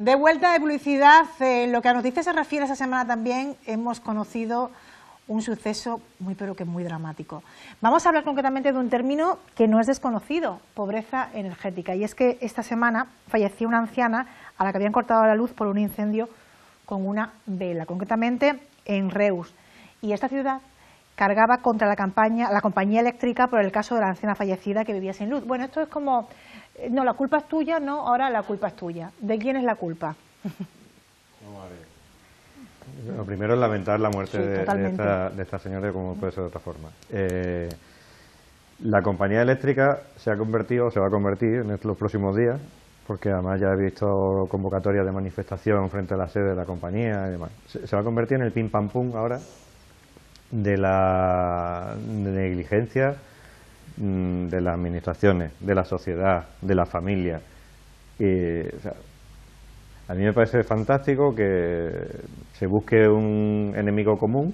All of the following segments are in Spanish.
De vuelta de publicidad, lo que a noticias se refiere esta semana también hemos conocido un suceso muy pero que muy dramático. Vamos a hablar concretamente de un término que no es desconocido, pobreza energética. Y es que esta semana falleció una anciana a la que habían cortado la luz por un incendio con una vela, concretamente en Reus. Y esta ciudad cargaba contra la compañía eléctrica por el caso de la anciana fallecida que vivía sin luz. Bueno, esto es como, no, la culpa es tuya, no, ahora la culpa es tuya. ¿De quién es la culpa? Vamos a ver. Lo primero es lamentar la muerte de esta señora, como puede ser de otra forma. La compañía eléctrica se ha convertido, o se va a convertir en los próximos días, porque además ya he visto convocatorias de manifestación frente a la sede de la compañía y demás. Se va a convertir en el pim pam pum ahora de la negligencia de las administraciones, de la sociedad, de la familia. O sea, a mí me parece fantástico que se busque un enemigo común,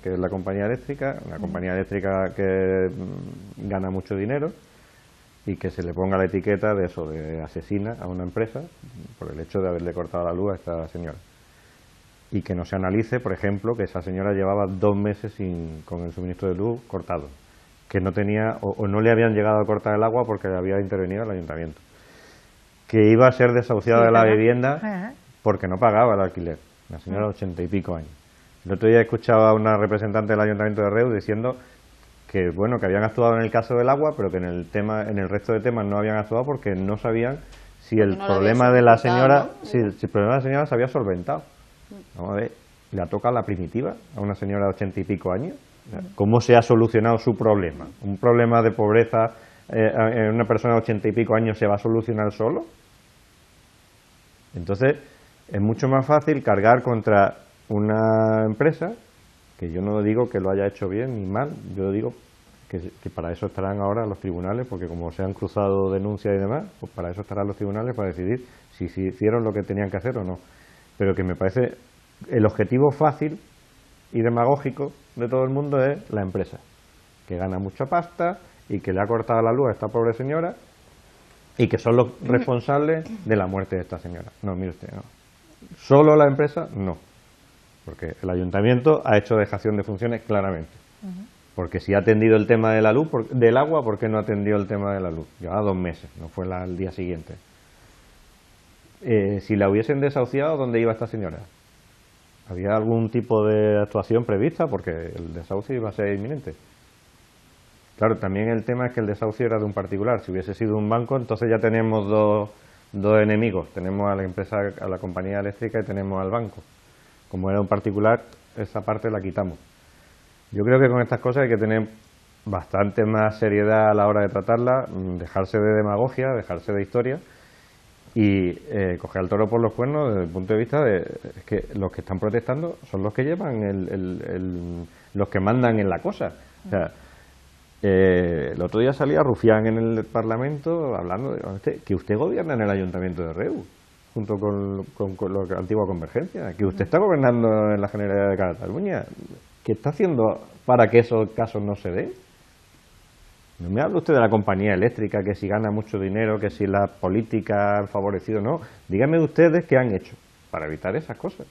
que es la compañía eléctrica, una compañía eléctrica que gana mucho dinero, y que se le ponga la etiqueta de eso, de asesina a una empresa por el hecho de haberle cortado la luz a esta señora. Y que no se analice, por ejemplo, que esa señora llevaba 2 meses con el suministro de luz cortado, que no tenía o no le habían llegado a cortar el agua porque había intervenido el ayuntamiento, que iba a ser desahuciada de la vivienda porque no pagaba el alquiler, una señora de 80 y pico años. El otro día escuchaba a una representante del Ayuntamiento de Reus diciendo que bueno, que habían actuado en el caso del agua, pero que en el resto de temas no habían actuado porque no sabían si el problema de la señora, ¿no? Si el problema de la señora se había solventado. Vamos a ver, le toca la primitiva a una señora de 80 y pico años. ¿Cómo se ha solucionado su problema? ¿Un problema de pobreza en una persona de 80 y pico años se va a solucionar solo? Entonces, es mucho más fácil cargar contra una empresa, que yo no digo que lo haya hecho bien ni mal, yo digo que para eso estarán ahora los tribunales, porque como se han cruzado denuncias y demás, pues para eso estarán los tribunales para decidir si hicieron lo que tenían que hacer o no. Pero que me parece el objetivo fácil y demagógico de todo el mundo es la empresa, que gana mucha pasta y que le ha cortado la luz a esta pobre señora y que son los responsables de la muerte de esta señora. No, mire usted, no. Solo la empresa, no. Porque el ayuntamiento ha hecho dejación de funciones claramente. Porque si ha atendido el tema de la luz, del agua, ¿por qué no atendió el tema de la luz? Llevaba 2 meses, no fue el día siguiente. Si la hubiesen desahuciado, ¿dónde iba esta señora? ¿Había algún tipo de actuación prevista? Porque el desahucio iba a ser inminente. Claro, también el tema es que el desahucio era de un particular. Si hubiese sido un banco, entonces ya tenemos dos enemigos. Tenemos a la empresa, a la compañía eléctrica, y tenemos al banco. Como era un particular, esa parte la quitamos. Yo creo que con estas cosas hay que tener bastante más seriedad a la hora de tratarlas, dejarse de demagogia, dejarse de historia y coger al toro por los cuernos desde el punto de vista de es que los que están protestando son los que llevan los que mandan en la cosa. O sea, el otro día salía Rufián en el Parlamento hablando de que usted gobierna en el Ayuntamiento de Reus junto con la antigua Convergencia, que usted está gobernando en la Generalidad de Cataluña. ¿Qué está haciendo para que esos casos no se den? No me habla usted de la compañía eléctrica, que si gana mucho dinero, que si la política han favorecido, no. Dígame ustedes qué han hecho para evitar esas cosas.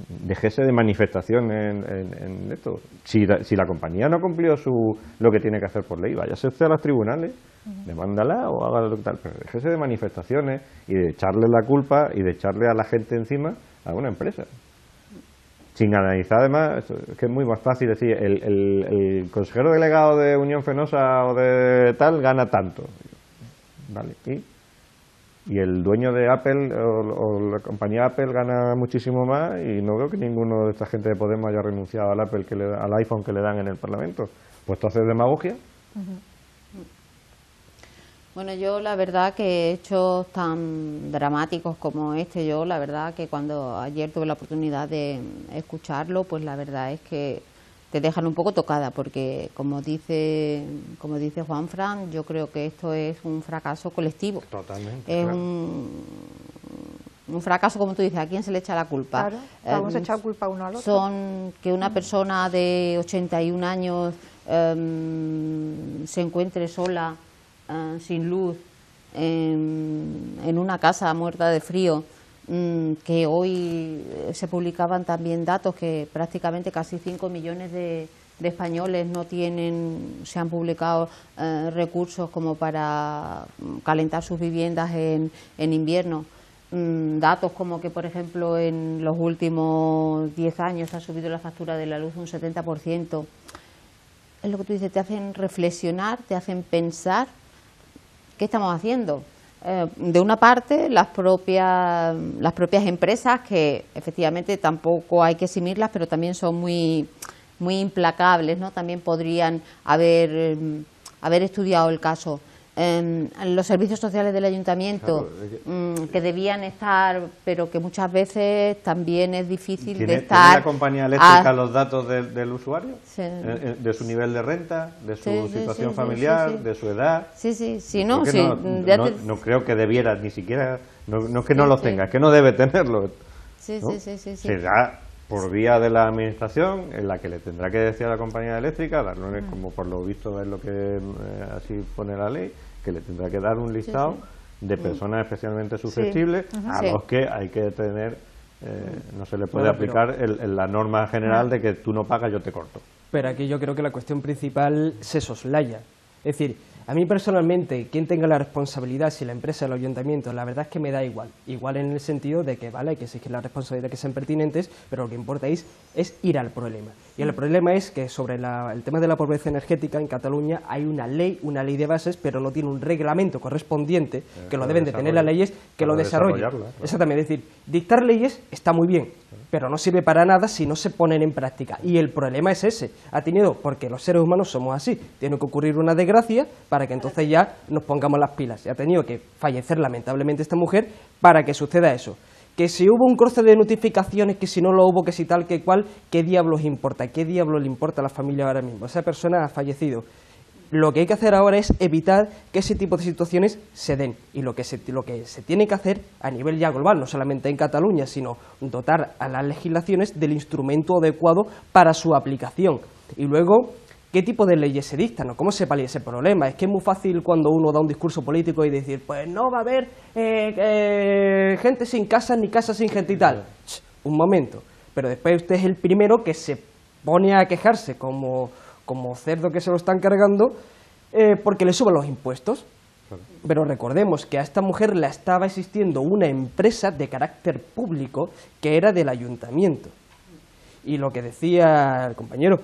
Déjese de manifestaciones en esto. Si la compañía no cumplió lo que tiene que hacer por ley, váyase usted a los tribunales, demándala o haga lo que tal, pero déjese de manifestaciones y de echarle la culpa y de echarle a la gente encima a una empresa. Sin analizar además, es que es muy más fácil decir, el consejero delegado de Unión Fenosa o de tal gana tanto. Vale, y el dueño de Apple o la compañía Apple gana muchísimo más y no veo que ninguno de esta gente de Podemos haya renunciado al al iPhone que le dan en el Parlamento. Puesto a hacer demagogia. Bueno, yo la verdad que hechos tan dramáticos como este, yo la verdad que cuando ayer tuve la oportunidad de escucharlo, pues la verdad es que te dejan un poco tocada, porque como dice Juanfran, yo creo que esto es un fracaso colectivo. Totalmente. Es un fracaso, como tú dices, ¿a quién se le echa la culpa? Claro, vamos a echar culpa uno al otro. Son que una persona de 81 años se encuentre sola, sin luz, en una casa muerta de frío, que hoy se publicaban también datos que prácticamente casi 5 millones de españoles no tienen, se han publicado recursos como para calentar sus viviendas en invierno. Datos como que, por ejemplo, en los últimos 10 años ha subido la factura de la luz un 70%. Es lo que tú dices, te hacen reflexionar, te hacen pensar qué estamos haciendo. De una parte, las propias empresas, que efectivamente tampoco hay que eximirlas, pero también son muy implacables, ¿no? También podrían haber estudiado el caso. Los servicios sociales del ayuntamiento, claro, que debían estar, pero que muchas veces también es difícil de estar. ¿Tiene la compañía eléctrica los datos del usuario? Sí. ¿De su nivel de renta, de su situación familiar, de su edad? No creo que debiera, ni siquiera, no es que no los tenga, es que no debe tenerlo. Será por vía de la administración, en la que le tendrá que decir a la compañía eléctrica, darle, como por lo visto es lo que así pone la ley, que le tendrá que dar un listado de personas especialmente susceptibles a los que hay que tener, no se le puede aplicar la norma general de que tú no pagas, yo te corto. Pero aquí yo creo que la cuestión principal se soslaya. Es decir, a mí personalmente, quien tenga la responsabilidad, si la empresa o el ayuntamiento, la verdad es que me da igual. Igual en el sentido de que, vale, hay que exigir la responsabilidad, que sean pertinentes, pero lo que importa es ir al problema. Y el problema es que sobre el tema de la pobreza energética en Cataluña hay una ley de bases, pero no tiene un reglamento correspondiente, que lo deben de tener las leyes, que lo desarrollen. Claro. Exactamente, es decir, dictar leyes está muy bien, pero no sirve para nada si no se ponen en práctica. Y el problema es ese, porque los seres humanos somos así, tiene que ocurrir una desgracia para que entonces ya nos pongamos las pilas. Y ha tenido que fallecer lamentablemente esta mujer para que suceda eso. Que si hubo un cruce de notificaciones, que si no lo hubo, que si tal, que cual, ¿qué diablos importa? ¿Qué diablos le importa a la familia ahora mismo? Esa persona ha fallecido. Lo que hay que hacer ahora es evitar que ese tipo de situaciones se den. Y lo que se tiene que hacer a nivel ya global, no solamente en Cataluña, sino dotar a las legislaciones del instrumento adecuado para su aplicación. Y luego, ¿qué tipo de leyes se dictan? ¿O cómo se palía ese problema? Es que es muy fácil cuando uno da un discurso político y decir, pues no va a haber gente sin casa ni casa sin gente y tal. Un momento. Pero después usted es el primero que se pone a quejarse como cerdo que se lo están cargando porque le suben los impuestos. Pero recordemos que a esta mujer la estaba existiendo una empresa de carácter público que era del ayuntamiento. Y lo que decía el compañero,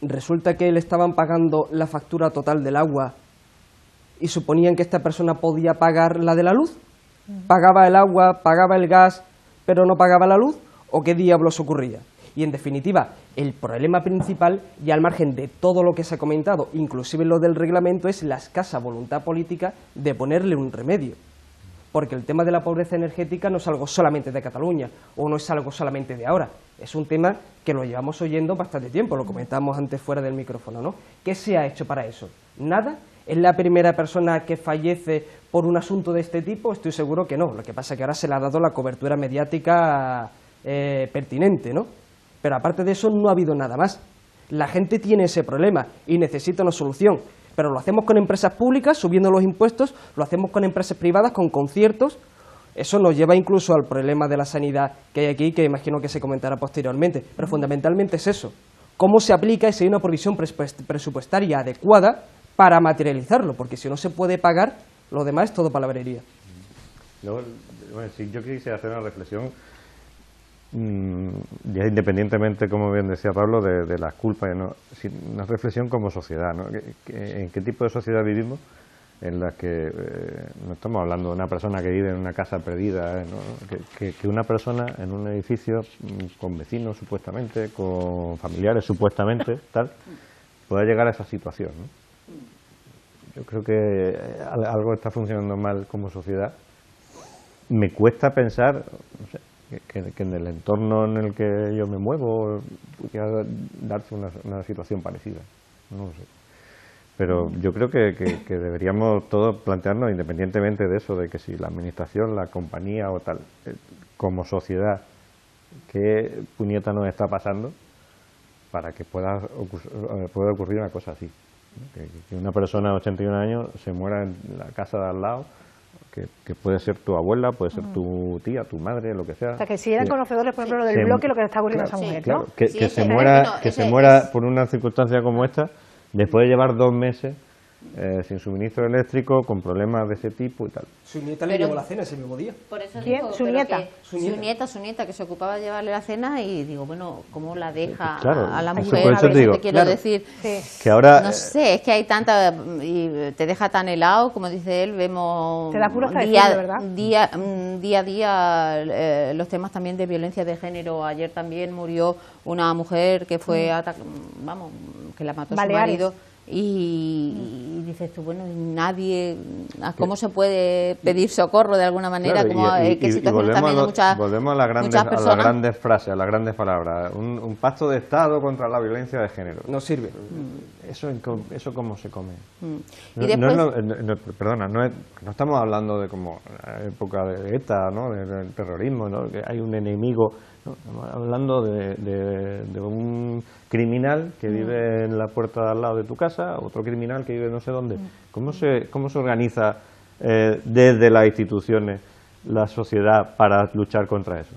resulta que le estaban pagando la factura total del agua y suponían que esta persona podía pagar la de la luz. ¿Pagaba el agua, pagaba el gas, pero no pagaba la luz? ¿O qué diablos ocurría? Y en definitiva, el problema principal, y al margen de todo lo que se ha comentado, inclusive lo del reglamento, es la escasa voluntad política de ponerle un remedio. Porque el tema de la pobreza energética no es algo solamente de Cataluña, o no es algo solamente de ahora. Es un tema que lo llevamos oyendo bastante tiempo, lo comentábamos antes fuera del micrófono, ¿no? ¿Qué se ha hecho para eso? ¿Nada? ¿Es la primera persona que fallece por un asunto de este tipo? Estoy seguro que no. Lo que pasa es que ahora se le ha dado la cobertura mediática pertinente, ¿no? Pero aparte de eso no ha habido nada más. La gente tiene ese problema y necesita una solución. Pero lo hacemos con empresas públicas, subiendo los impuestos, lo hacemos con empresas privadas, con conciertos. Eso nos lleva incluso al problema de la sanidad que hay aquí, que imagino que se comentará posteriormente. Pero fundamentalmente es eso. ¿Cómo se aplica y si hay una provisión presupuestaria adecuada para materializarlo? Porque si no se puede pagar, lo demás es todo palabrería. Luego, bueno, si yo quisiera hacer una reflexión, ya independientemente, como bien decía Pablo, de las culpas, ¿no? Una reflexión como sociedad, ¿no? ¿En qué tipo de sociedad vivimos? En la que no estamos hablando de una persona que vive en una casa perdida, ¿no? que una persona en un edificio con vecinos supuestamente, con familiares supuestamente, tal, pueda llegar a esa situación, ¿no? Yo creo que algo está funcionando mal como sociedad. Me cuesta pensar, no sé, que en el entorno en el que yo me muevo pudiera darse una situación parecida, no lo sé. Pero yo creo que deberíamos todos plantearnos, independientemente de eso, de que si la administración, la compañía o tal, como sociedad, qué puñeta nos está pasando para que pueda ocurrir una cosa así. Que una persona de 81 años se muera en la casa de al lado, que puede ser tu abuela, puede ser tu tía, tu madre, lo que sea. O sea, que si eran conocedores, por ejemplo, del bloque, lo que le está ocurriendo a esa mujer, ¿no? Claro, que se muera por una circunstancia como esta, después de llevar 2 meses sin suministro eléctrico, con problemas de ese tipo y tal. Su nieta le llevó la cena ese mismo día. Por eso ¿Quién? digo, ¿Su pero nieta? que su nieta, que se ocupaba de llevarle la cena, y digo, bueno, ¿cómo la deja Claro, a la eso mujer? por eso te digo, te quiero claro, decir. Sí. que ahora No sé, es que hay tanta, y te deja tan helado, como dice él, vemos Te da apuro hasta día, decirlo, ¿verdad? día a día los temas también de violencia de género. Ayer también murió una mujer que fue que la mató Baleares. su marido. Y dices tú, bueno, nadie, ¿cómo se puede pedir socorro de alguna manera? Claro, Como qué situaciones también de muchas volvemos a las grandes frases, a las grandes palabras. Un pacto de Estado contra la violencia de género. No sirve. Eso cómo se come. Y después, Perdona, no estamos hablando de como la época de ETA, ¿no? Del terrorismo, ¿no? Que hay un enemigo. No, estamos hablando de un criminal que vive en la puerta de al lado de tu casa, otro criminal que vive no sé dónde. ¿Cómo se organiza desde las instituciones la sociedad para luchar contra eso?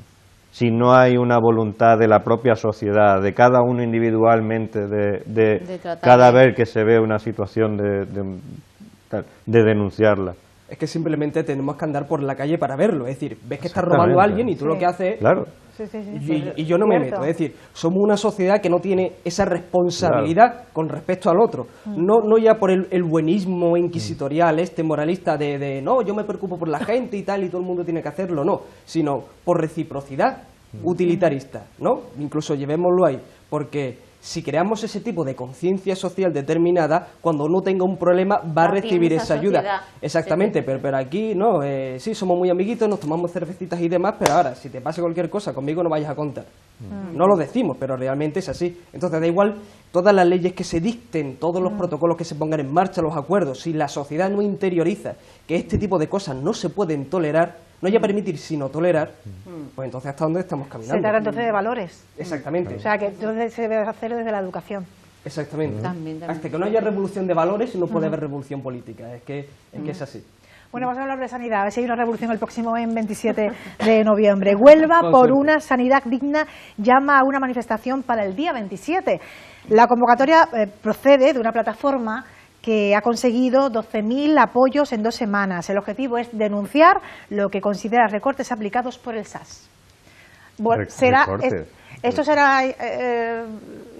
Si no hay una voluntad de la propia sociedad, de cada uno individualmente, de cada vez que se ve una situación de denunciarla. Es que simplemente tenemos que andar por la calle para verlo. Es decir, ves que está robando a alguien y tú lo que haces es... Claro. Y yo no me meto. Es decir, somos una sociedad que no tiene esa responsabilidad con respecto al otro. No ya por el buenismo inquisitorial, moralista de no, yo me preocupo por la gente y tal, y todo el mundo tiene que hacerlo, no. Sino por reciprocidad utilitarista, ¿no? Incluso llevémoslo ahí. Porque si creamos ese tipo de conciencia social determinada, cuando uno tenga un problema va a recibir esa ayuda. Exactamente, pero aquí no, sí, somos muy amiguitos, nos tomamos cervecitas y demás, pero ahora, si te pasa cualquier cosa, conmigo no vayas a contar. No lo decimos, pero realmente es así. Entonces da igual todas las leyes que se dicten, todos los protocolos que se pongan en marcha, los acuerdos, si la sociedad no interioriza que este tipo de cosas no se pueden tolerar, no ya permitir, sino tolerar, pues entonces ¿hasta dónde estamos caminando? Se trata entonces de valores. Exactamente. O sea, que entonces se debe hacer desde la educación. Exactamente. También. Hasta que no haya revolución de valores no puede haber revolución política. Es que es así. Bueno, vamos a hablar de sanidad, a ver si hay una revolución el próximo 27 de noviembre. Huelva, por una sanidad digna, llama a una manifestación para el día 27. La convocatoria procede de una plataforma que ha conseguido 12.000 apoyos en 2 semanas. El objetivo es denunciar lo que considera recortes aplicados por el SAS. Esto será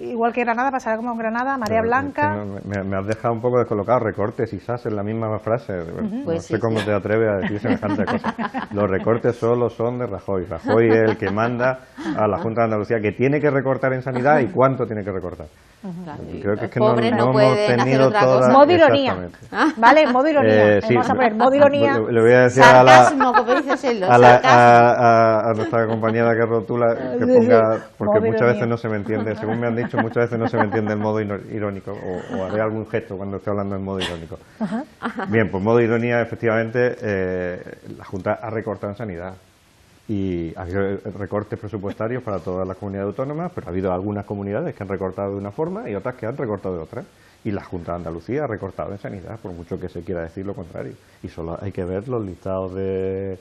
igual que Granada, pasará como en Granada, Marea Blanca. Me has dejado un poco descolocado, recortes y SAS en la misma frase. No Pues sé sí, cómo te atreves a decir semejante cosa. Los recortes solo son de Rajoy. Rajoy es el que manda a la Junta de Andalucía que tiene que recortar en sanidad y cuánto tiene que recortar. Claro, Creo que es que pobres no pueden hemos hacer tenido otra todas... cosa. Modo ironía. Exactamente. ¿Vale? Modo ironía. Sí, Vamos a poner modo ironía. Le voy a decir sarcasmo, como dices él, a nuestra compañera que rotula que ponga, porque Modo muchas ironía. veces no se me entiende, según me han dicho, muchas veces no se me entiende el modo irónico o haré algún gesto cuando estoy hablando en modo irónico. Bien, pues modo ironía, efectivamente, la Junta ha recortado en sanidad. Y ha habido recortes presupuestarios para todas las comunidades autónomas, pero ha habido algunas comunidades que han recortado de una forma y otras que han recortado de otra. Y la Junta de Andalucía ha recortado en sanidad, por mucho que se quiera decir lo contrario. Y solo hay que ver los listados de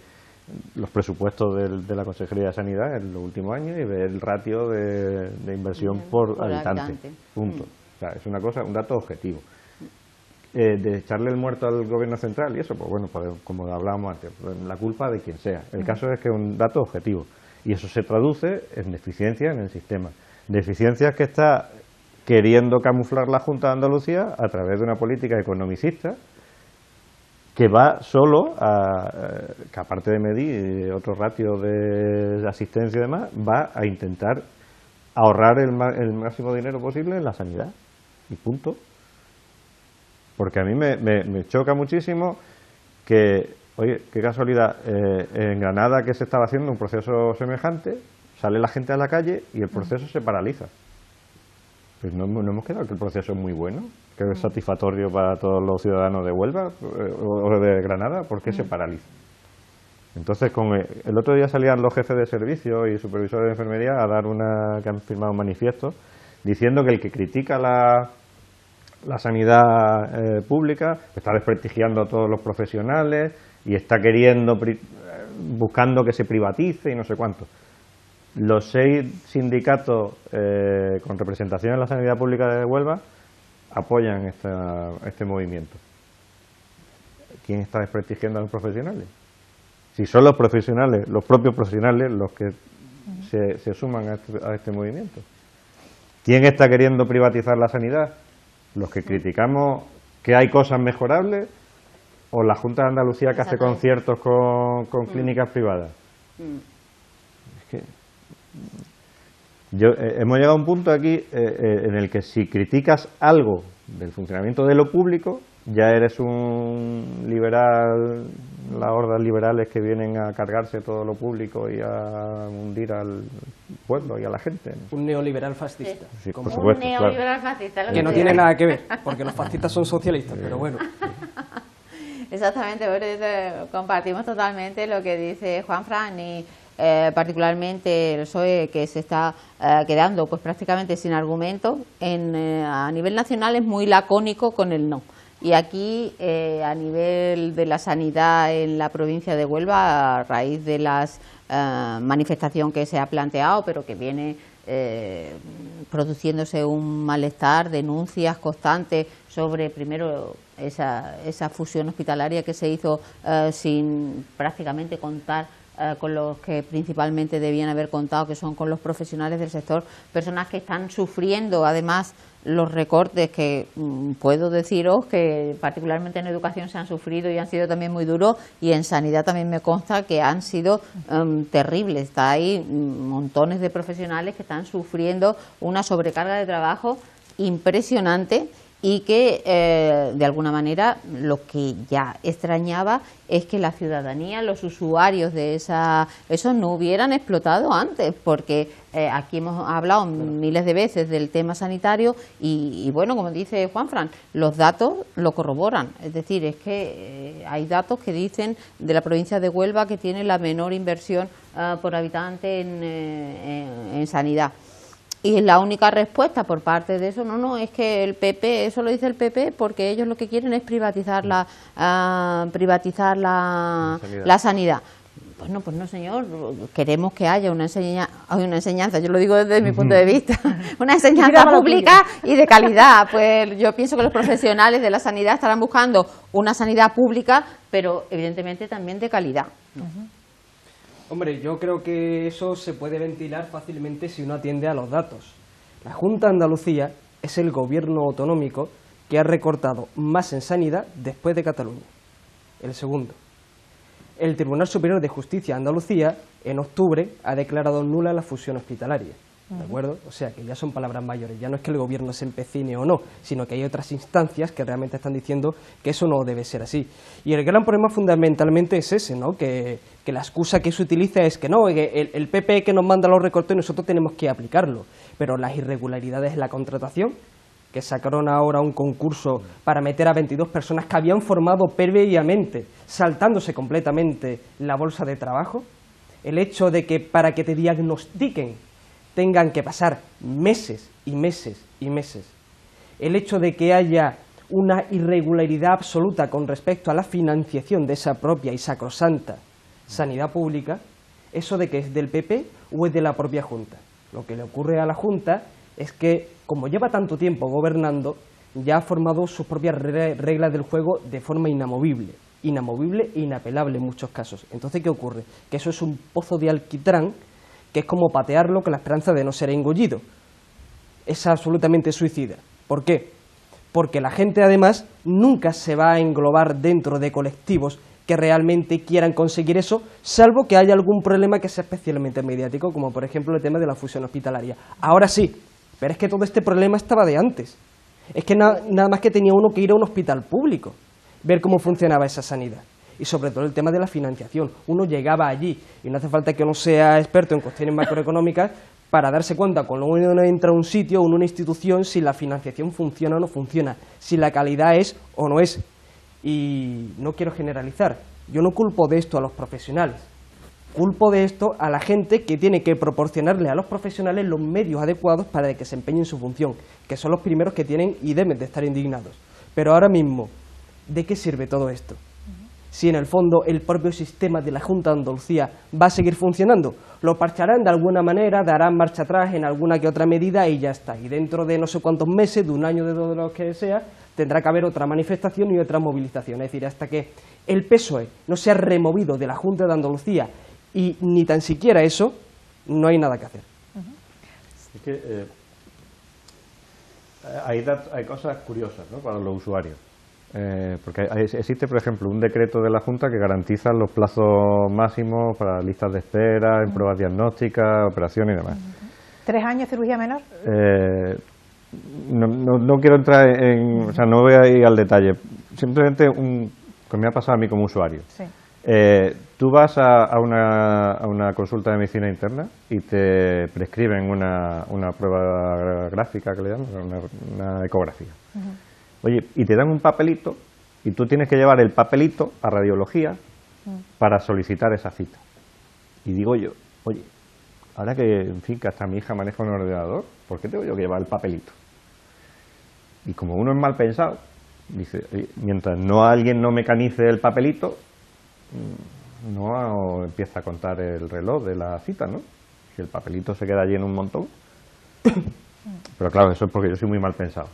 los presupuestos de la Consejería de Sanidad en los últimos años y ver el ratio de inversión por habitante. Punto. O sea, es una cosa, un dato objetivo. De echarle el muerto al gobierno central y eso, pues bueno, pues, como hablábamos antes, la culpa de quien sea. El caso es que es un dato objetivo y eso se traduce en deficiencias en el sistema. Deficiencias que está queriendo camuflar la Junta de Andalucía a través de una política economicista que va solo que aparte de medir otros ratios de asistencia y demás, va a intentar ahorrar el máximo dinero posible en la sanidad y punto. Porque a mí me choca muchísimo que, oye, qué casualidad, en Granada que se estaba haciendo un proceso semejante, sale la gente a la calle y el proceso se paraliza. Pues no hemos quedado que el proceso es muy bueno, que es satisfactorio para todos los ciudadanos de Huelva o de Granada, ¿por qué se paraliza? Entonces, el otro día salían los jefes de servicio y supervisores de enfermería a dar que han firmado un manifiesto diciendo que el que critica la sanidad pública, está desprestigiando a todos los profesionales y está buscando que se privatice y no sé cuánto. Los 6 sindicatos con representación en la sanidad pública de Huelva apoyan este movimiento. ¿Quién está desprestigiando a los profesionales? Si son los profesionales, los propios profesionales, los que se suman a este movimiento. ¿Quién está queriendo privatizar la sanidad? ¿Los que criticamos que hay cosas mejorables o la Junta de Andalucía que hace conciertos con clínicas privadas? Es que hemos llegado a un punto aquí en el que si criticas algo del funcionamiento de lo público, ya eres un liberal, las hordas liberales que vienen a cargarse todo lo público y a hundir al pueblo y a la gente, ¿no? Un neoliberal fascista. Sí, por Un supuesto, neoliberal claro. fascista. Que no tiene nada que ver, porque los fascistas son socialistas, pero bueno. Exactamente, bueno, compartimos totalmente lo que dice Juanfran y particularmente el PSOE, que se está quedando pues prácticamente sin argumento. A nivel nacional es muy lacónico con el no. Y aquí, a nivel de la sanidad en la provincia de Huelva, a raíz de la manifestación que se ha planteado, pero que viene produciéndose un malestar, denuncias constantes sobre, primero, esa fusión hospitalaria que se hizo sin prácticamente contar con los que principalmente debían haber contado, que son con los profesionales del sector, personas que están sufriendo además los recortes que puedo deciros que particularmente en educación se han sufrido y han sido también muy duros, y en sanidad también me consta que han sido terribles. Está ahí montones de profesionales que están sufriendo una sobrecarga de trabajo impresionante, y que de alguna manera lo que ya extrañaba es que la ciudadanía, los usuarios de eso no hubieran explotado antes, porque aquí hemos hablado miles de veces del tema sanitario y bueno, como dice Juanfran, los datos lo corroboran. Es decir, es que hay datos que dicen de la provincia de Huelva que tiene la menor inversión por habitante en sanidad. Y la única respuesta por parte de eso, no, es que el PP, eso lo dice el PP, porque ellos lo que quieren es privatizar la sanidad. Pues no, señor, queremos que haya una enseñanza, yo lo digo desde mi punto de vista, una enseñanza pública y de calidad. Pues yo pienso que los profesionales de la sanidad estarán buscando una sanidad pública, pero evidentemente también de calidad. Hombre, yo creo que eso se puede ventilar fácilmente si uno atiende a los datos. La Junta de Andalucía es el gobierno autonómico que ha recortado más en sanidad después de Cataluña. El segundo. El Tribunal Superior de Justicia de Andalucía en octubre ha declarado nula la fusión hospitalaria. ¿De acuerdo? O sea, que ya son palabras mayores. Ya no es que el gobierno se empecine o no, sino que hay otras instancias que realmente están diciendo que eso no debe ser así. Y el gran problema fundamentalmente es ese, ¿no? Que la excusa que se utiliza es que no, que el PP que nos manda los recortes y nosotros tenemos que aplicarlo. Pero las irregularidades en la contratación, que sacaron ahora un concurso para meter a 22 personas que habían formado previamente, saltándose completamente la bolsa de trabajo, el hecho de que para que te diagnostiquen tengan que pasar meses y meses y meses, el hecho de que haya una irregularidad absoluta con respecto a la financiación de esa propia y sacrosanta sanidad pública, eso de que es del PP o es de la propia Junta. Lo que le ocurre a la Junta es que, como lleva tanto tiempo gobernando, ya ha formado sus propias reglas del juego de forma inamovible e inapelable en muchos casos. Entonces, ¿qué ocurre? Que eso es un pozo de alquitrán, que es como patearlo con la esperanza de no ser engullido. Es absolutamente suicida. ¿Por qué? Porque la gente, además, nunca se va a englobar dentro de colectivos que realmente quieran conseguir eso, salvo que haya algún problema que sea especialmente mediático, como por ejemplo el tema de la fusión hospitalaria. Ahora sí, pero es que todo este problema estaba de antes. Es que nada más que tenía uno que ir a un hospital público, ver cómo funcionaba esa sanidad. Y sobre todo el tema de la financiación. Uno llegaba allí, y no hace falta que uno sea experto en cuestiones macroeconómicas para darse cuenta cuando uno entra a un sitio o en una institución si la financiación funciona o no funciona, si la calidad es o no es. Y no quiero generalizar, yo no culpo de esto a los profesionales. culpo de esto a la gente que tiene que proporcionarle a los profesionales los medios adecuados para que se empeñen su función, que son los primeros que tienen y deben de estar indignados. Pero ahora mismo, ¿de qué sirve todo esto? Si en el fondo el propio sistema de la Junta de Andalucía va a seguir funcionando, lo parcharán de alguna manera, darán marcha atrás en alguna que otra medida y ya está. Y dentro de no sé cuántos meses, de un año, de todo lo que sea, tendrá que haber otra manifestación y otra movilización. Es decir, hasta que el PSOE no sea removido de la Junta de Andalucía y ni tan siquiera eso, no hay nada que hacer. Es que hay cosas curiosas, ¿no?, para los usuarios. Porque existe, por ejemplo, un decreto de la Junta que garantiza los plazos máximos para listas de espera, en pruebas diagnósticas, operaciones y demás. 3 años cirugía menor. No quiero entrar o sea, no voy a ir al detalle. Simplemente que me ha pasado a mí como usuario. Sí. Tú vas a una consulta de medicina interna y te prescriben una prueba gráfica, que le llaman, una ecografía. Oye, y te dan un papelito y tú tienes que llevar el papelito a radiología para solicitar esa cita. Y digo yo, oye, ahora que, en fin, que hasta mi hija maneja un ordenador, ¿por qué tengo yo que llevar el papelito? Y como uno es mal pensado, dice, oye, mientras alguien no mecanice el papelito, no empieza a contar el reloj de la cita, ¿no? Si el papelito se queda lleno un montón. Pero claro, eso es porque yo soy muy mal pensado.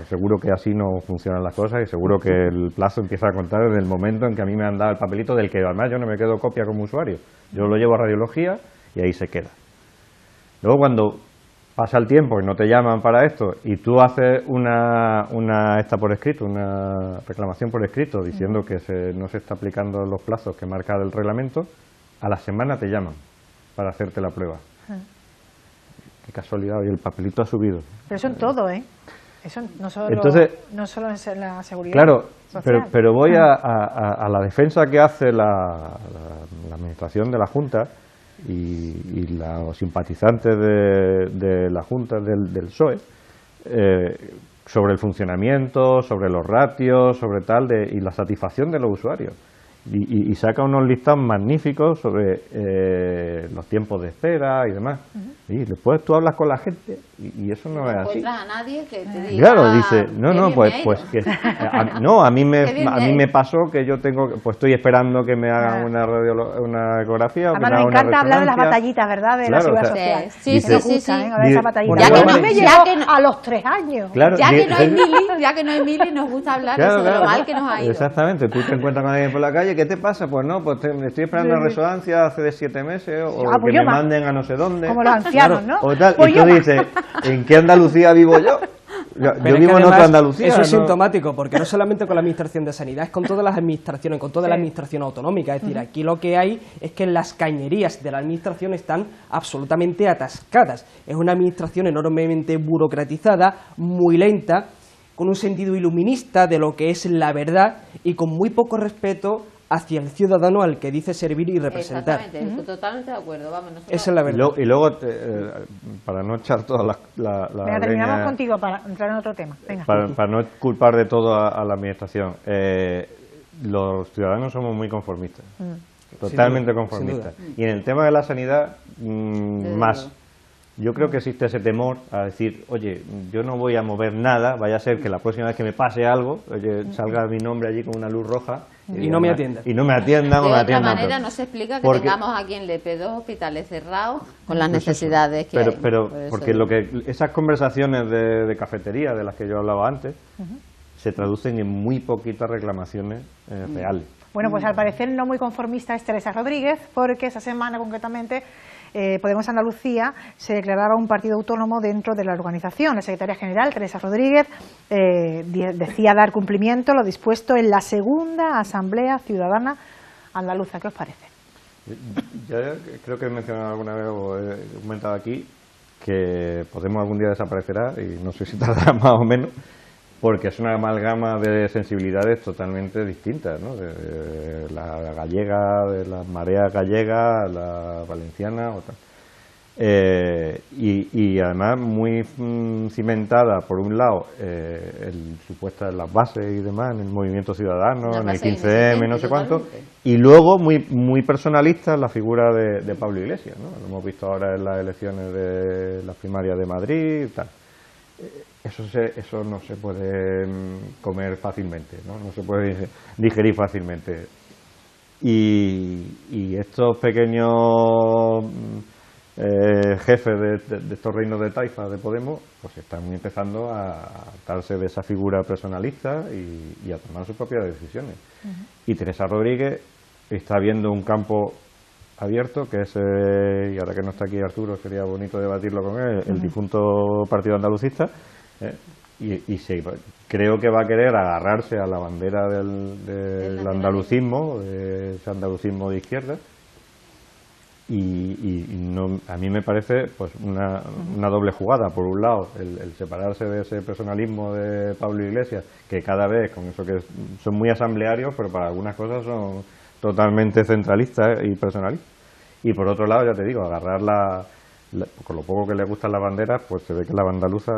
Seguro que así no funcionan las cosas y seguro que el plazo empieza a contar desde el momento en que a mí me han dado el papelito, del que además yo no me quedo copia como usuario. Yo lo llevo a radiología y ahí se queda. Luego cuando pasa el tiempo y no te llaman para esto y tú haces una por escrito, una reclamación por escrito diciendo que no se está aplicando los plazos que marca el reglamento, a la semana te llaman para hacerte la prueba. Qué casualidad, y el papelito ha subido. Pero eso en todo, ¿eh? Eso no solo, Entonces, no solo es la seguridad claro, social. pero voy a la defensa que hace la administración de la Junta y los simpatizantes de la Junta del PSOE sobre el funcionamiento, sobre los ratios, sobre tal, y la satisfacción de los usuarios. Y saca unos listados magníficos sobre los tiempos de espera y demás. Y después tú hablas con la gente y eso no es así. No encuentras a nadie que te diga. Claro, dice, a mí me pasó que yo estoy esperando que me hagan una ecografía o que me Además, hagan nos una encanta hablar de las resonancia. batallitas, ¿verdad? De la Claro, seguridad o sea, social. Sí, dice- sí, sí. Hablar de esa batallita. Bueno, Ya que bueno, no me ya llegó que no- a los 3 años. Claro, Ya que no hay mili, nos gusta hablar eso de lo mal que nos ha ido. Exactamente, tú te encuentras con alguien por la calle, ¿qué te pasa? Pues no, pues estoy esperando una resonancia hace de 7 meses o Ah, pues que yo me más. manden a no sé dónde. Como los ancianos, ¿no? O tal, Pues y yo tú más. dices, ¿en qué Andalucía vivo yo? Yo Pero es vivo que en otra además Andalucía. eso es ¿no? sintomático, porque no solamente con la Administración de Sanidad, es con todas las administraciones, con toda la Administración autonómica. Es decir, aquí lo que hay es que las cañerías de la Administración están absolutamente atascadas. Es una Administración enormemente burocratizada, muy lenta, con un sentido iluminista de lo que es la verdad y con muy poco respeto hacia el ciudadano al que dice servir y representar. Exactamente, estoy totalmente de acuerdo. Vamos, nosotros- Esa es la verdad. Y luego, para no echar toda la Venga, terminamos leña- contigo para entrar en otro tema. Venga. para no culpar de todo a la administración, los ciudadanos somos muy conformistas, totalmente Sin duda, conformistas. sin Y en el tema de la sanidad, Desde más. luego. Yo creo que existe ese temor a decir, oye, yo no voy a mover nada, vaya a ser que la próxima vez que me pase algo, oye, salga mi nombre allí con una luz roja. Y no me atiendan. Y no me atiendan o De me otra atiendan. manera no se explica que Porque- tengamos aquí en Lepe 2 hospitales cerrados con las necesidades que hay. Pero Por eso porque digo. esas conversaciones de cafetería de las que yo hablaba antes se traducen en muy poquitas reclamaciones reales. Bueno, pues al parecer no muy conformista es Teresa Rodríguez, porque esa semana concretamente Podemos Andalucía se declaraba un partido autónomo dentro de la organización. La secretaria general, Teresa Rodríguez, decía dar cumplimiento a lo dispuesto en la segunda Asamblea Ciudadana Andaluza. ¿Qué os parece? Yo creo que he mencionado alguna vez o he comentado aquí que Podemos algún día desaparecerá y no sé si tardará más o menos, porque es una amalgama de sensibilidades totalmente distintas, ¿no? De la gallega, de la marea gallega, la valenciana o tal. Y además muy cimentada, por un lado, supuestas las bases y demás, en el movimiento ciudadano, en el 15M, no sé cuánto, y luego muy personalista la figura de Pablo Iglesias, ¿no? Lo hemos visto ahora en las elecciones de las primarias de Madrid y tal. Eso no se puede comer fácilmente, ¿no? Se puede digerir fácilmente. Y estos pequeños jefes de estos reinos de taifa de Podemos, pues están empezando a darse de esa figura personalista y a tomar sus propias decisiones. Y Teresa Rodríguez está viendo un campo abierto, que es, y ahora que no está aquí Arturo, sería bonito debatirlo con él, el difunto Partido Andalucista, creo que va a querer agarrarse a la bandera del andalucismo, de ese andalucismo de izquierda, a mí me parece pues una doble jugada. Por un lado, el separarse de ese personalismo de Pablo Iglesias, que cada vez, con eso que son muy asamblearios, pero para algunas cosas son totalmente centralistas y personalistas. Y por otro lado, ya te digo, agarrar con lo poco que le gustan las banderas, pues se ve que la banda andaluza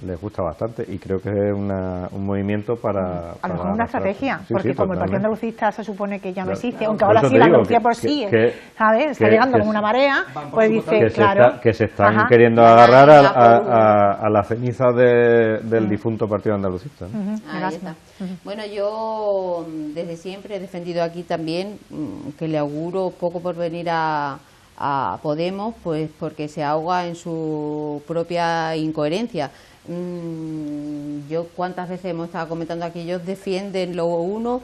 les gusta bastante, y creo que es un movimiento para... A lo mejor una estrategia, porque como el Partido Andalucista se supone que ya no existe, aunque por ahora eso sí la digo Andalucía por sí, ¿sabes? Está llegando como una marea, pues dice, claro... Que se están queriendo agarrar a la ceniza del difunto Partido Andalucista, ¿no? Ahí está. Bueno, yo desde siempre he defendido aquí también que le auguro poco por venir a Podemos, pues porque se ahoga en su propia incoherencia. Yo cuántas veces hemos estado comentando aquí, ellos defienden lo uno,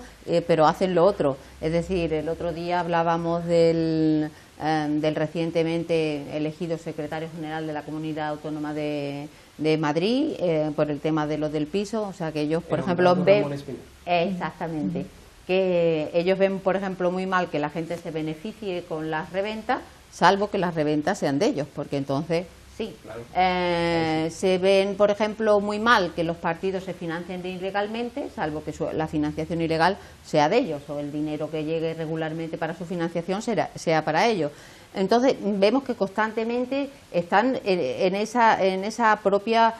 pero hacen lo otro. Es decir, el otro día hablábamos del recientemente elegido secretario general de la Comunidad Autónoma de Madrid, por el tema de los del piso, o sea que ellos, por ejemplo, ven... Exactamente. Que ellos ven, por ejemplo, muy mal que la gente se beneficie con las reventas, salvo que las reventas sean de ellos, porque entonces sí. Claro. Se ven, por ejemplo, muy mal que los partidos se financien ilegalmente, salvo que la financiación ilegal sea de ellos, o el dinero que llegue regularmente para su financiación sea para ellos. Entonces vemos que constantemente están en esa propia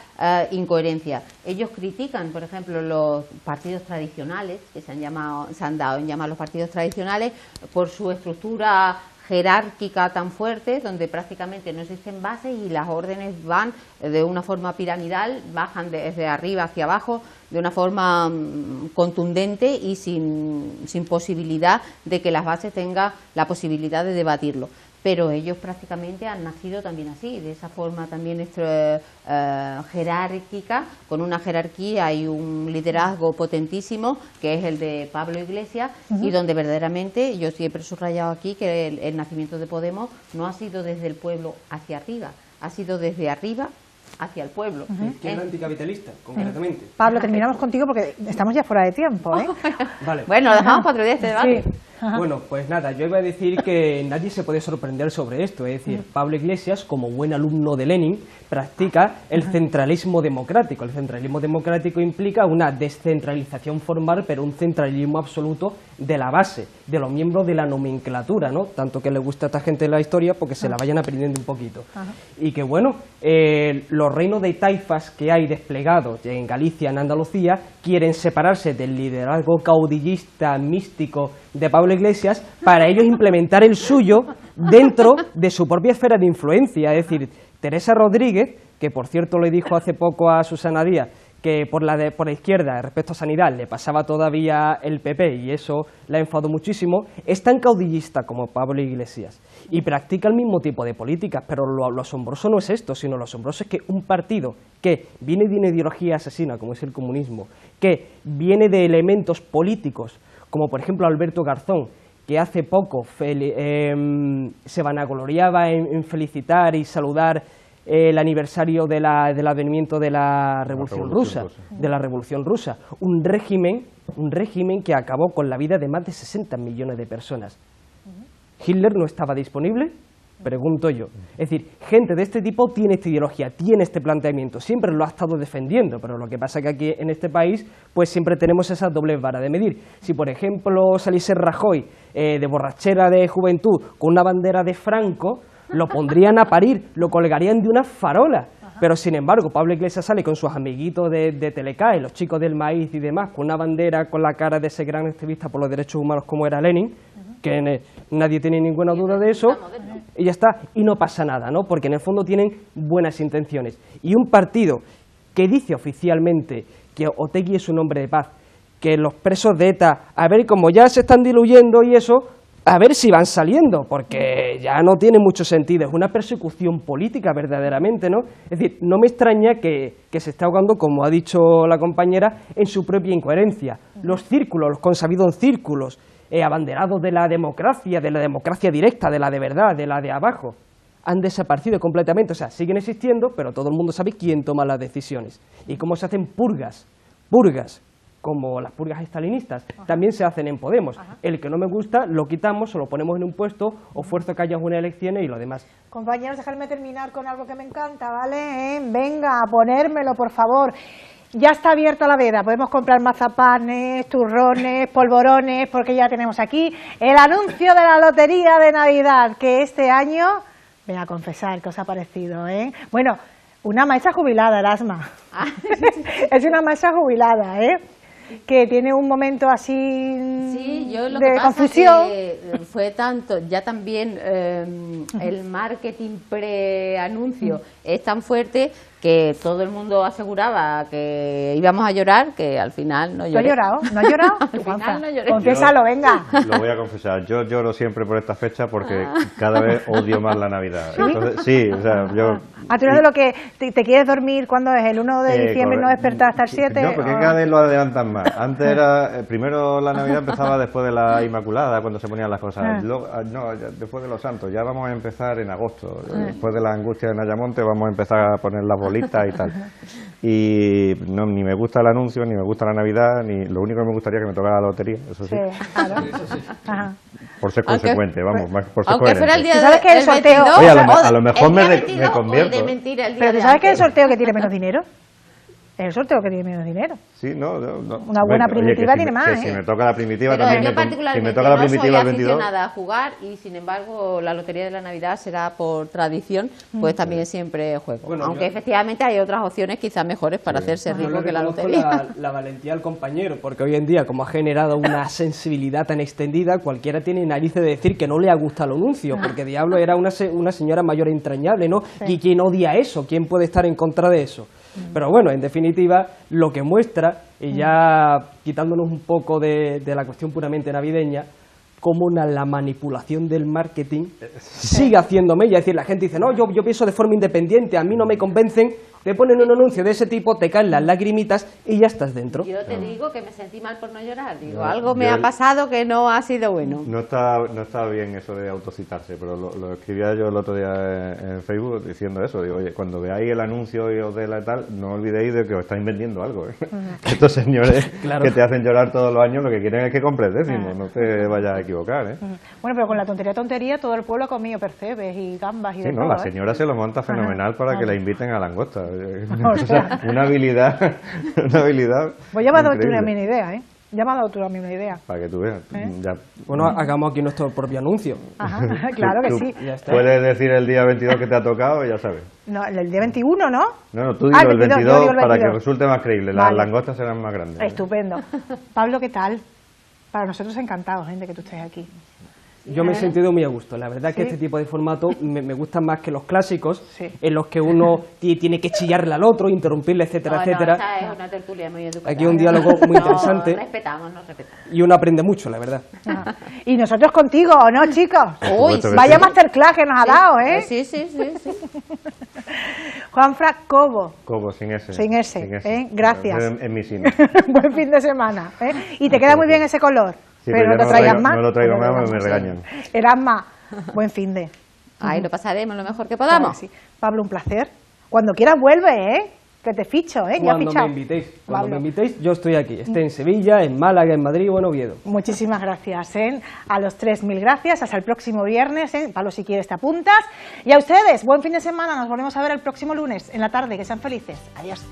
incoherencia. Ellos critican, por ejemplo, los partidos tradicionales, que se han dado en llamar los partidos tradicionales, por su estructura jerárquica tan fuerte, donde prácticamente no existen bases y las órdenes van de una forma piramidal, bajan desde arriba hacia abajo de una forma contundente y sin posibilidad de que las bases tengan la posibilidad de debatirlo. Pero ellos prácticamente han nacido también así, de esa forma también jerárquica, con una jerarquía y un liderazgo potentísimo, que es el de Pablo Iglesias, y donde verdaderamente, yo siempre he subrayado aquí que el nacimiento de Podemos no ha sido desde el pueblo hacia arriba, ha sido desde arriba hacia el pueblo. Izquierda anticapitalista, concretamente. Pablo, terminamos contigo porque estamos ya fuera de tiempo, ¿eh? Vale. Bueno, lo dejamos para otro día este debate. Sí. Bueno, pues nada, yo iba a decir que nadie se puede sorprender sobre esto, es decir, Pablo Iglesias, como buen alumno de Lenin, practica el centralismo democrático. El centralismo democrático implica una descentralización formal, pero un centralismo absoluto de la base, de los miembros de la nomenclatura, ¿no? Tanto que le gusta a esta gente la historia, porque se la vayan aprendiendo un poquito. Y que bueno, los reinos de taifas que hay desplegados en Galicia, en Andalucía, quieren separarse del liderazgo caudillista místico de Pablo Iglesias para ellos implementar el suyo dentro de su propia esfera de influencia. Es decir, Teresa Rodríguez, que por cierto le dijo hace poco a Susana Díaz que por la izquierda respecto a sanidad le pasaba todavía el PP y eso la enfadó muchísimo, es tan caudillista como Pablo Iglesias y practica el mismo tipo de políticas, pero lo asombroso no es esto, sino lo asombroso es que un partido que viene de una ideología asesina como es el comunismo, que viene de elementos políticos como por ejemplo Alberto Garzón, que hace poco se vanagloriaba en felicitar y saludar el aniversario del advenimiento de la Revolución Rusa, un régimen que acabó con la vida de más de 60 millones de personas. ¿Hitler no estaba disponible? Pregunto yo. Es decir, gente de este tipo tiene esta ideología, tiene este planteamiento, siempre lo ha estado defendiendo, pero lo que pasa es que aquí en este país pues siempre tenemos esa doble vara de medir. Si por ejemplo saliese Rajoy de borrachera de juventud con una bandera de Franco, lo pondrían a parir, lo colgarían de una farola. Pero sin embargo, Pablo Iglesias sale con sus amiguitos de Telecae, los chicos del maíz y demás, con una bandera con la cara de ese gran activista por los derechos humanos como era Lenin, que nadie tiene ninguna duda de eso, y ya está, y no pasa nada, ¿no? Porque en el fondo tienen buenas intenciones. Y un partido que dice oficialmente que Otegi es un hombre de paz, que los presos de ETA, a ver, como ya se están diluyendo y eso, a ver si van saliendo, porque ya no tiene mucho sentido, es una persecución política verdaderamente, ¿no? Es decir, no me extraña que se esté ahogando, como ha dicho la compañera, en su propia incoherencia. Los círculos, los consabidos círculos, abanderados de la democracia directa, de la de verdad, de la de abajo, han desaparecido completamente, o sea, siguen existiendo, pero todo el mundo sabe quién toma las decisiones. Y cómo se hacen purgas, como las purgas estalinistas, también se hacen en Podemos. El que no me gusta lo quitamos o lo ponemos en un puesto o fuerzo que haya unas elecciones y lo demás. Compañeros, dejadme terminar con algo que me encanta, ¿vale? Venga, a ponérmelo, por favor. Ya está abierta la veda, podemos comprar mazapanes, turrones, polvorones, porque ya tenemos aquí el anuncio de la Lotería de Navidad, que este año, venga a confesar qué os ha parecido, ¿eh? Bueno, una maestra jubilada, Erasma. Es una maestra jubilada, ¿eh? Que tiene un momento así sí, yo lo de que pasa confusión. que fue tanto, ya también el marketing pre-anuncio es tan fuerte que todo el mundo aseguraba que íbamos a llorar, que al final no lloré. ¿Tú has llorado? ¿No has llorado? Al final no lloré. Confiésalo, venga. Lo voy a confesar, yo lloro siempre por esta fecha porque cada vez odio más la Navidad. Entonces, sí, o sea, yo... ¿Tú eres de lo que te quieres dormir cuando es el 1 de diciembre y no despertar hasta el 7? No, porque cada vez lo adelantan más. Antes era, primero la Navidad empezaba después de la Inmaculada, cuando se ponían las cosas. Luego, no, después de los Santos, ya vamos a empezar en agosto. Después de la angustia de Ayamonte vamos a empezar a poner las bolitas y tal. Y no, ni me gusta el anuncio, ni me gusta la Navidad, ni lo único que me gustaría es que me tocara la lotería, eso sí. Claro. Ajá. Por ser consecuente, vamos, por ser aunque coherente. fuera el día ¿Tú sabes que el sorteo? 22, Oye, a lo mejor me convierto. Pero ¿tú sabes que el sorteo que tiene menos dinero? Es el sorteo que tiene menos dinero. Sí, no. Una buena primitiva tiene más, que si me toca la primitiva pero también yo particularmente si me toca la primitiva no el soy 22. aficionada a jugar y sin embargo la lotería de la Navidad será por tradición, pues también siempre juego. Bueno, aunque efectivamente hay otras opciones quizás mejores para hacerse Yo rico le que la reconozco lotería. la valentía al compañero, porque hoy en día, como ha generado una sensibilidad tan extendida, cualquiera tiene narices de decir que no le ha gustado el anuncio, porque Diablo era una señora mayor e entrañable, ¿no? Sí. ¿Y quién odia eso? ¿Quién puede estar en contra de eso? Pero bueno, en definitiva, lo que muestra, y ya quitándonos un poco de la cuestión puramente navideña, cómo la manipulación del marketing sigue haciendo mella. Es decir, la gente dice, no, yo pienso de forma independiente, a mí no me convencen, te ponen un anuncio de ese tipo, te caen las lagrimitas y ya estás dentro. Yo te digo que me sentí mal por no llorar. Digo, algo me ha pasado que no ha sido bueno. No está bien eso de autocitarse, pero lo escribía yo el otro día en Facebook diciendo eso. Digo, oye, cuando veáis el anuncio y os dé la tal, no olvidéis de que os estáis vendiendo algo. Estos señores que te hacen llorar todos los años lo que quieren es que compres décimos, no te vayas a equivocar. Bueno, pero con la tontería, todo el pueblo ha comido percebes y gambas y Sí, de no, todo, la señora se lo monta fenomenal para que la inviten a langosta. O sea, Una habilidad. pues ya me ha dado tú increíble. una idea, ¿eh? Ya me ha dado tú a mí una idea. Para que tú veas. Ya. Bueno, hagamos aquí nuestro propio anuncio. Ajá, claro que Tú sí. Ya está. Puedes decir el día 22 que te ha tocado y ya sabes. No, el día 21, ¿no? No, tú dilo el 22 yo digo el para 22. que resulte más creíble. Las Vale. langostas serán más grandes. Estupendo. Pablo, ¿qué tal? Para nosotros encantados, gente, que tú estés aquí. Yo me he sentido muy a gusto. La verdad ¿Sí? que este tipo de formato me gustan más que los clásicos, Sí. en los que uno tiene que chillarle al otro, interrumpirle, etcétera, No, etcétera. esta es una tertulia muy educada. Aquí un diálogo muy interesante. Nos respetamos. Y uno aprende mucho, la verdad. Ajá. Y nosotros contigo, ¿o no, chicos? Uy, supuesto que Vaya sí. masterclass que nos ha dado, ¿eh? Sí. Juanfran Cobo. Cobo, sin ese. Sin ese, ¿eh? Gracias. En mi cine. Buen fin de semana, ¿eh? Y te queda muy bien ese color. Sí, pero pero no ya te traigas más. no lo traigo más, me regañan. Erasma, buen fin de. Ahí lo pasaremos lo mejor que Claro podamos. que sí. Pablo, un placer. Cuando quieras vuelve, ¿eh? Que te ficho, ¿eh? Ya Cuando fichado. me invitéis, Pablo. yo estoy aquí. Esté en Sevilla, en Málaga, en Madrid o en Oviedo. Muchísimas gracias, ¿eh? A los tres, mil gracias. Hasta el próximo viernes, ¿eh? Pablo, si quieres te apuntas. Y a ustedes, buen fin de semana. Nos volvemos a ver el próximo lunes en la tarde. Que sean felices. Adiós.